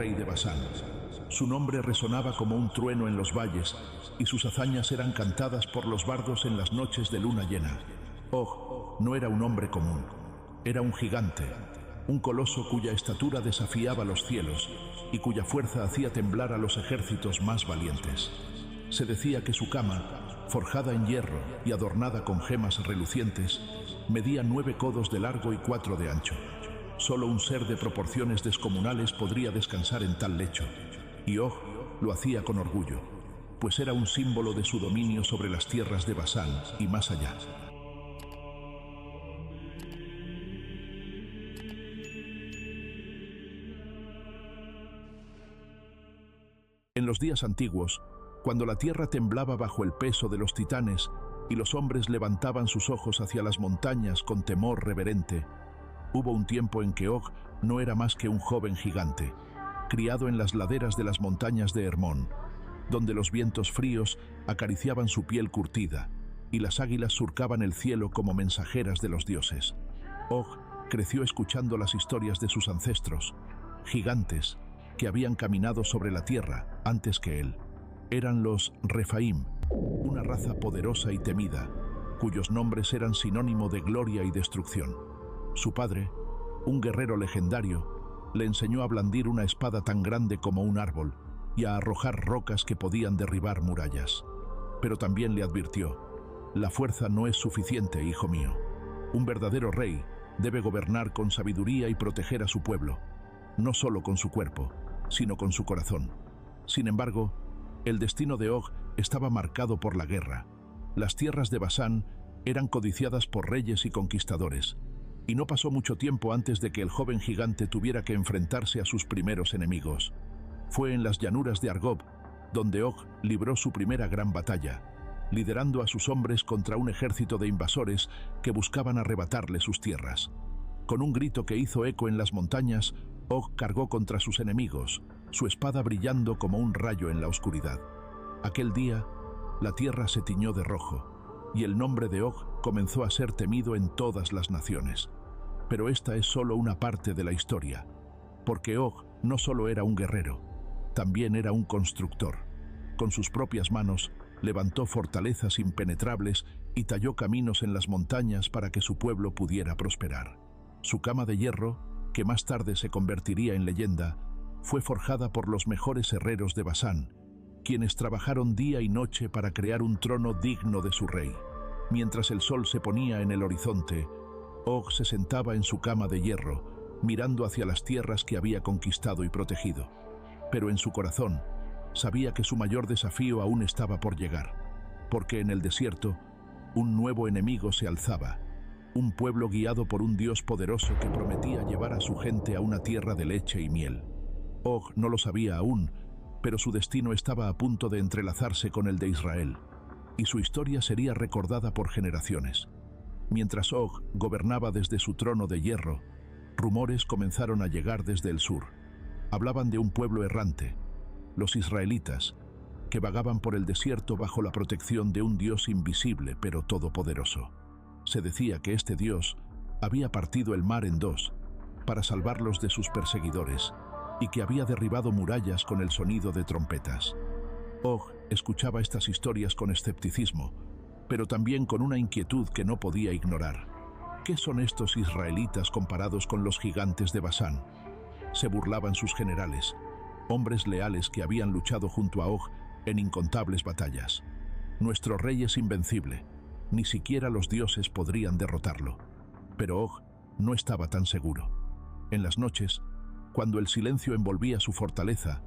rey de Basán. Su nombre resonaba como un trueno en los valles y sus hazañas eran cantadas por los bardos en las noches de luna llena. Og no era un hombre común, era un gigante, un coloso cuya estatura desafiaba los cielos y cuya fuerza hacía temblar a los ejércitos más valientes. Se decía que su cama, forjada en hierro y adornada con gemas relucientes, medía 9 codos de largo y 4 de ancho. Solo un ser de proporciones descomunales podría descansar en tal lecho, y Og lo hacía con orgullo, pues era un símbolo de su dominio sobre las tierras de Basán y más allá. En los días antiguos, cuando la tierra temblaba bajo el peso de los titanes y los hombres levantaban sus ojos hacia las montañas con temor reverente, hubo un tiempo en que Og no era más que un joven gigante, criado en las laderas de las montañas de Hermón, donde los vientos fríos acariciaban su piel curtida y las águilas surcaban el cielo como mensajeras de los dioses. Og creció escuchando las historias de sus ancestros, gigantes que habían caminado sobre la tierra antes que él. Eran los Refaim, una raza poderosa y temida, cuyos nombres eran sinónimo de gloria y destrucción. Su padre, un guerrero legendario, le enseñó a blandir una espada tan grande como un árbol y a arrojar rocas que podían derribar murallas. Pero también le advirtió: la fuerza no es suficiente, hijo mío. Un verdadero rey debe gobernar con sabiduría y proteger a su pueblo, no solo con su cuerpo, sino con su corazón. Sin embargo, el destino de Og estaba marcado por la guerra. Las tierras de Basán eran codiciadas por reyes y conquistadores, y no pasó mucho tiempo antes de que el joven gigante tuviera que enfrentarse a sus primeros enemigos. Fue en las llanuras de Argob donde Og libró su primera gran batalla, liderando a sus hombres contra un ejército de invasores que buscaban arrebatarle sus tierras. Con un grito que hizo eco en las montañas, Og cargó contra sus enemigos, su espada brillando como un rayo en la oscuridad. Aquel día, la tierra se tiñó de rojo, y el nombre de Og comenzó a ser temido en todas las naciones. Pero esta es solo una parte de la historia, porque Og no solo era un guerrero, también era un constructor. Con sus propias manos, levantó fortalezas impenetrables y talló caminos en las montañas para que su pueblo pudiera prosperar. Su cama de hierro, que más tarde se convertiría en leyenda, fue forjada por los mejores herreros de Basán, quienes trabajaron día y noche para crear un trono digno de su rey. Mientras el sol se ponía en el horizonte, Og se sentaba en su cama de hierro, mirando hacia las tierras que había conquistado y protegido. Pero en su corazón, sabía que su mayor desafío aún estaba por llegar, porque en el desierto, un nuevo enemigo se alzaba, un pueblo guiado por un Dios poderoso que prometía llevar a su gente a una tierra de leche y miel. Og no lo sabía aún, pero su destino estaba a punto de entrelazarse con el de Israel, y su historia sería recordada por generaciones. Mientras Og gobernaba desde su trono de hierro, rumores comenzaron a llegar desde el sur. Hablaban de un pueblo errante, los israelitas, que vagaban por el desierto bajo la protección de un Dios invisible pero todopoderoso. Se decía que este Dios había partido el mar en dos para salvarlos de sus perseguidores y que había derribado murallas con el sonido de trompetas. Og escuchaba estas historias con escepticismo, pero también con una inquietud que no podía ignorar. ¿Qué son estos israelitas comparados con los gigantes de Basán? Se burlaban sus generales, hombres leales que habían luchado junto a Og en incontables batallas. Nuestro rey es invencible, ni siquiera los dioses podrían derrotarlo. Pero Og no estaba tan seguro. En las noches, cuando el silencio envolvía su fortaleza,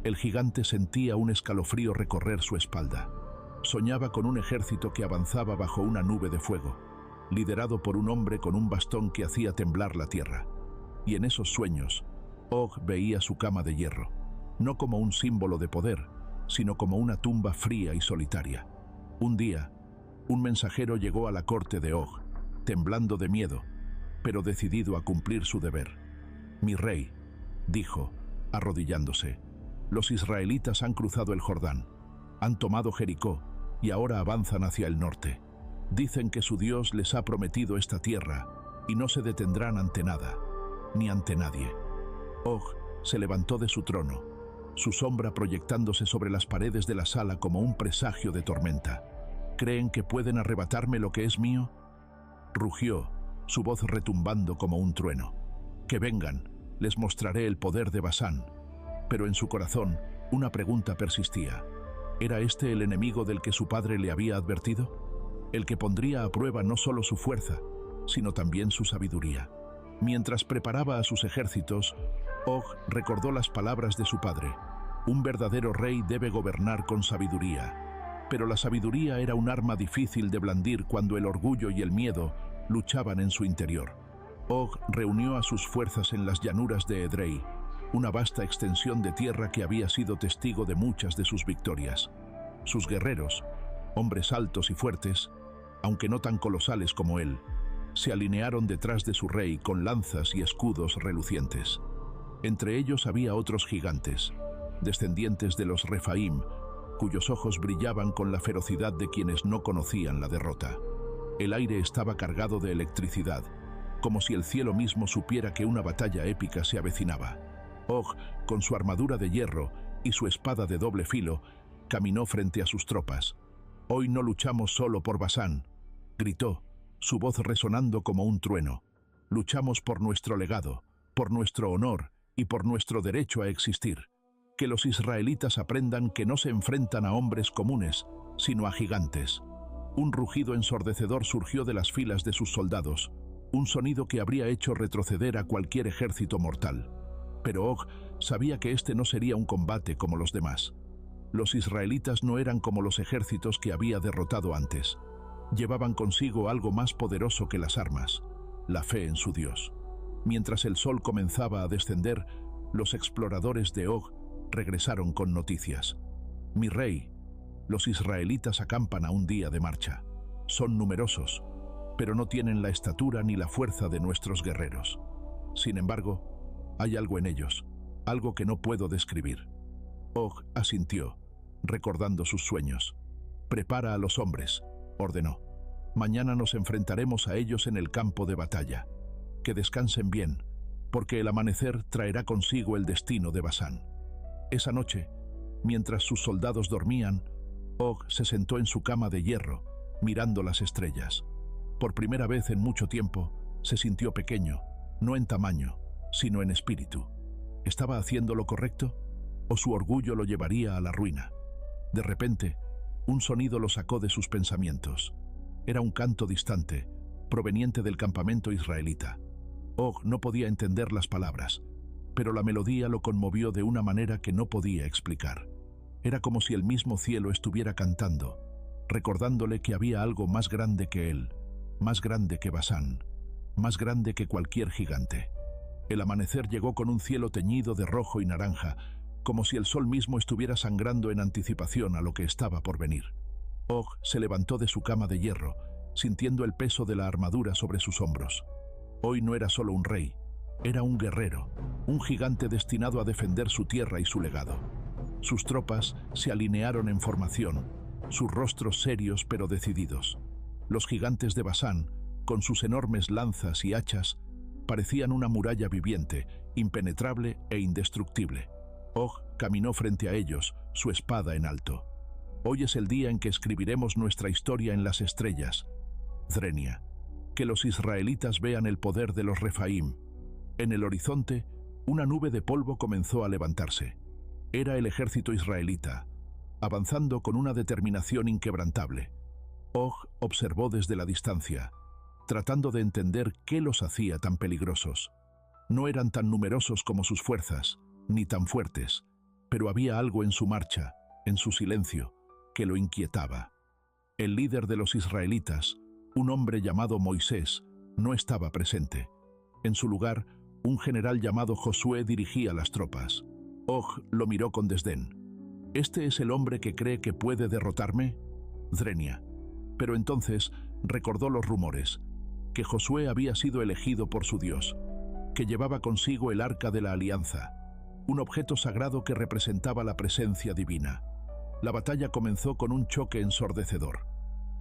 el gigante sentía un escalofrío recorrer su espalda. Soñaba con un ejército que avanzaba bajo una nube de fuego, liderado por un hombre con un bastón que hacía temblar la tierra. Y en esos sueños, Og veía su cama de hierro, no como un símbolo de poder, sino como una tumba fría y solitaria. Un día, un mensajero llegó a la corte de Og, temblando de miedo, pero decidido a cumplir su deber. «Mi rey», dijo, arrodillándose, «los israelitas han cruzado el Jordán, han tomado Jericó y ahora avanzan hacia el norte. Dicen que su Dios les ha prometido esta tierra y no se detendrán ante nada, ni ante nadie». Og se levantó de su trono, su sombra proyectándose sobre las paredes de la sala como un presagio de tormenta. ¿Creen que pueden arrebatarme lo que es mío? Rugió, su voz retumbando como un trueno. Que vengan, les mostraré el poder de Basán. Pero en su corazón, una pregunta persistía. ¿Era este el enemigo del que su padre le había advertido? El que pondría a prueba no solo su fuerza, sino también su sabiduría. Mientras preparaba a sus ejércitos, Og recordó las palabras de su padre. Un verdadero rey debe gobernar con sabiduría. Pero la sabiduría era un arma difícil de blandir cuando el orgullo y el miedo luchaban en su interior. Og reunió a sus fuerzas en las llanuras de Edrei, una vasta extensión de tierra que había sido testigo de muchas de sus victorias. Sus guerreros, hombres altos y fuertes, aunque no tan colosales como él, se alinearon detrás de su rey con lanzas y escudos relucientes. Entre ellos había otros gigantes, descendientes de los Refaim, cuyos ojos brillaban con la ferocidad de quienes no conocían la derrota. El aire estaba cargado de electricidad, como si el cielo mismo supiera que una batalla épica se avecinaba. Og, con su armadura de hierro y su espada de doble filo, caminó frente a sus tropas. «Hoy no luchamos solo por Basán», gritó, su voz resonando como un trueno. «Luchamos por nuestro legado, por nuestro honor y por nuestro derecho a existir. Que los israelitas aprendan que no se enfrentan a hombres comunes, sino a gigantes». Un rugido ensordecedor surgió de las filas de sus soldados, un sonido que habría hecho retroceder a cualquier ejército mortal. Pero Og sabía que este no sería un combate como los demás. Los israelitas no eran como los ejércitos que había derrotado antes. Llevaban consigo algo más poderoso que las armas, la fe en su Dios. Mientras el sol comenzaba a descender, los exploradores de Og regresaron con noticias. «Mi rey, los israelitas acampan a un día de marcha. Son numerosos, pero no tienen la estatura ni la fuerza de nuestros guerreros. Sin embargo, hay algo en ellos, algo que no puedo describir». Og asintió, recordando sus sueños. «Prepara a los hombres», ordenó. «Mañana nos enfrentaremos a ellos en el campo de batalla. Que descansen bien, porque el amanecer traerá consigo el destino de Basán». Esa noche, mientras sus soldados dormían, Og se sentó en su cama de hierro, mirando las estrellas. Por primera vez en mucho tiempo, se sintió pequeño, no en tamaño, sino en espíritu. ¿Estaba haciendo lo correcto? ¿O su orgullo lo llevaría a la ruina? De repente, un sonido lo sacó de sus pensamientos. Era un canto distante, proveniente del campamento israelita. Og no podía entender las palabras, pero la melodía lo conmovió de una manera que no podía explicar. Era como si el mismo cielo estuviera cantando, recordándole que había algo más grande que él, más grande que Basán, más grande que cualquier gigante. El amanecer llegó con un cielo teñido de rojo y naranja, como si el sol mismo estuviera sangrando en anticipación a lo que estaba por venir. Og se levantó de su cama de hierro, sintiendo el peso de la armadura sobre sus hombros. Hoy no era solo un rey, era un guerrero, un gigante destinado a defender su tierra y su legado. Sus tropas se alinearon en formación, sus rostros serios pero decididos. Los gigantes de Basán, con sus enormes lanzas y hachas, parecían una muralla viviente, impenetrable e indestructible. Og caminó frente a ellos, su espada en alto. «Hoy es el día en que escribiremos nuestra historia en las estrellas, Drenia. Que los israelitas vean el poder de los Refaim». En el horizonte, una nube de polvo comenzó a levantarse. Era el ejército israelita, avanzando con una determinación inquebrantable. Og observó desde la distancia, tratando de entender qué los hacía tan peligrosos. No eran tan numerosos como sus fuerzas, ni tan fuertes, pero había algo en su marcha, en su silencio, que lo inquietaba. El líder de los israelitas, un hombre llamado Moisés, no estaba presente. En su lugar, un general llamado Josué dirigía las tropas. Og lo miró con desdén. «¿Este es el hombre que cree que puede derrotarme?» Drenia. Pero entonces recordó los rumores, que Josué había sido elegido por su Dios, que llevaba consigo el arca de la alianza, un objeto sagrado que representaba la presencia divina. La batalla comenzó con un choque ensordecedor.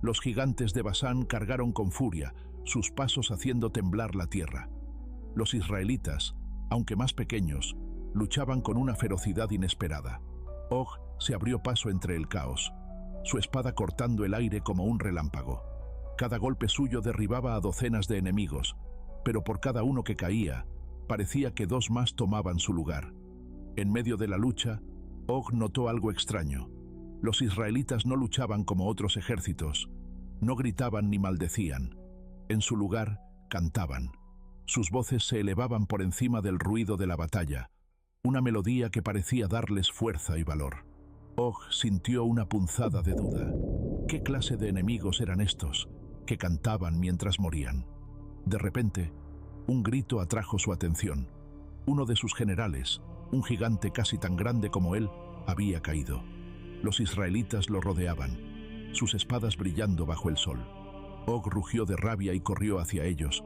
Los gigantes de Basán cargaron con furia, sus pasos haciendo temblar la tierra. Los israelitas, aunque más pequeños, Luchaban con una ferocidad inesperada. Og se abrió paso entre el caos, su espada cortando el aire como un relámpago. Cada golpe suyo derribaba a docenas de enemigos, pero por cada uno que caía, parecía que dos más tomaban su lugar. En medio de la lucha, Og notó algo extraño. Los israelitas no luchaban como otros ejércitos, no gritaban ni maldecían. En su lugar, cantaban. Sus voces se elevaban por encima del ruido de la batalla, una melodía que parecía darles fuerza y valor. Og sintió una punzada de duda. ¿Qué clase de enemigos eran estos, que cantaban mientras morían? De repente, un grito atrajo su atención. Uno de sus generales, un gigante casi tan grande como él, había caído. Los israelitas lo rodeaban, sus espadas brillando bajo el sol. Og rugió de rabia y corrió hacia ellos,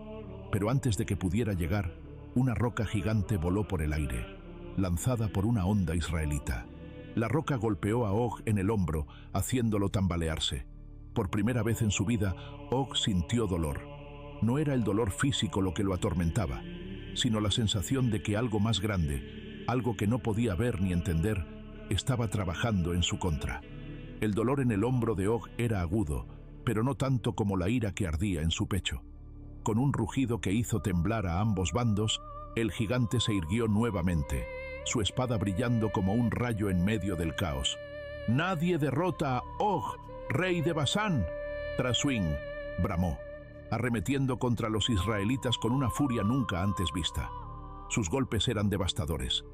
pero antes de que pudiera llegar, una roca gigante voló por el aire, lanzada por una onda israelita. La roca golpeó a Og en el hombro, haciéndolo tambalearse. Por primera vez en su vida, Og sintió dolor. No era el dolor físico lo que lo atormentaba, sino la sensación de que algo más grande, algo que no podía ver ni entender, estaba trabajando en su contra. El dolor en el hombro de Og era agudo, pero no tanto como la ira que ardía en su pecho. Con un rugido que hizo temblar a ambos bandos, el gigante se irguió nuevamente, su espada brillando como un rayo en medio del caos. «¡Nadie derrota a Og, rey de Basán!», Traswing bramó, arremetiendo contra los israelitas con una furia nunca antes vista. Sus golpes eran devastadores.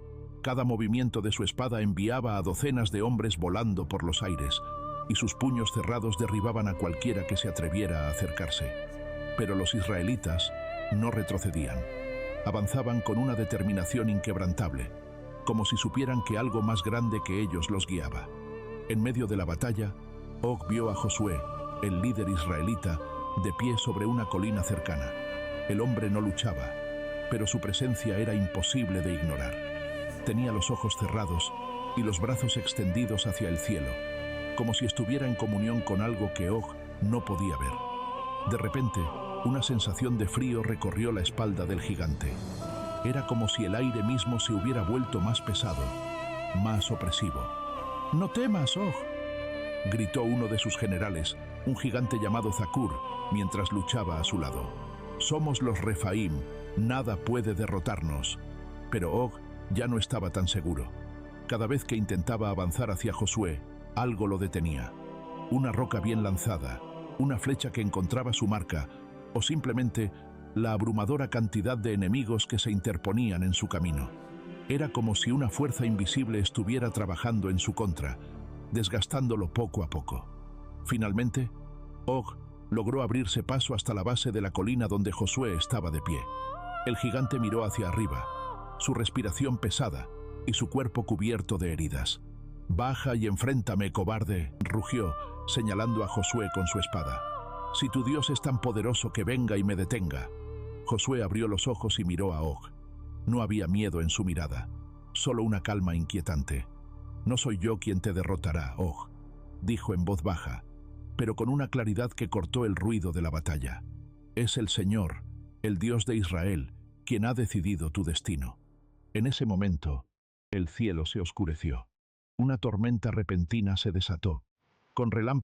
Cada movimiento de su espada enviaba a docenas de hombres volando por los aires, y sus puños cerrados derribaban a cualquiera que se atreviera a acercarse. Pero los israelitas no retrocedían. Avanzaban con una determinación inquebrantable, como si supieran que algo más grande que ellos los guiaba. En medio de la batalla, Og vio a Josué, el líder israelita, de pie sobre una colina cercana. El hombre no luchaba, pero su presencia era imposible de ignorar. Tenía los ojos cerrados y los brazos extendidos hacia el cielo, como si estuviera en comunión con algo que Og no podía ver. De repente, una sensación de frío recorrió la espalda del gigante. Era como si el aire mismo se hubiera vuelto más pesado, más opresivo. «¡No temas, Og!», gritó uno de sus generales, un gigante llamado Zakur, mientras luchaba a su lado. «Somos los Refaim, nada puede derrotarnos». Pero Og ya no estaba tan seguro. Cada vez que intentaba avanzar hacia Josué, algo lo detenía. Una roca bien lanzada, una flecha que encontraba su marca, o simplemente la abrumadora cantidad de enemigos que se interponían en su camino. Era como si una fuerza invisible estuviera trabajando en su contra, desgastándolo poco a poco. Finalmente, Og logró abrirse paso hasta la base de la colina donde Josué estaba de pie. El gigante miró hacia arriba, su respiración pesada y su cuerpo cubierto de heridas. «Baja y enfréntame, cobarde», rugió, señalando a Josué con su espada. «Si tu Dios es tan poderoso, que venga y me detenga». Josué abrió los ojos y miró a Og. No había miedo en su mirada, solo una calma inquietante. «No soy yo quien te derrotará, Og», dijo en voz baja, pero con una claridad que cortó el ruido de la batalla. «Es el Señor, el Dios de Israel, quien ha decidido tu destino». En ese momento, el cielo se oscureció. Una tormenta repentina se desató. Con relámpagos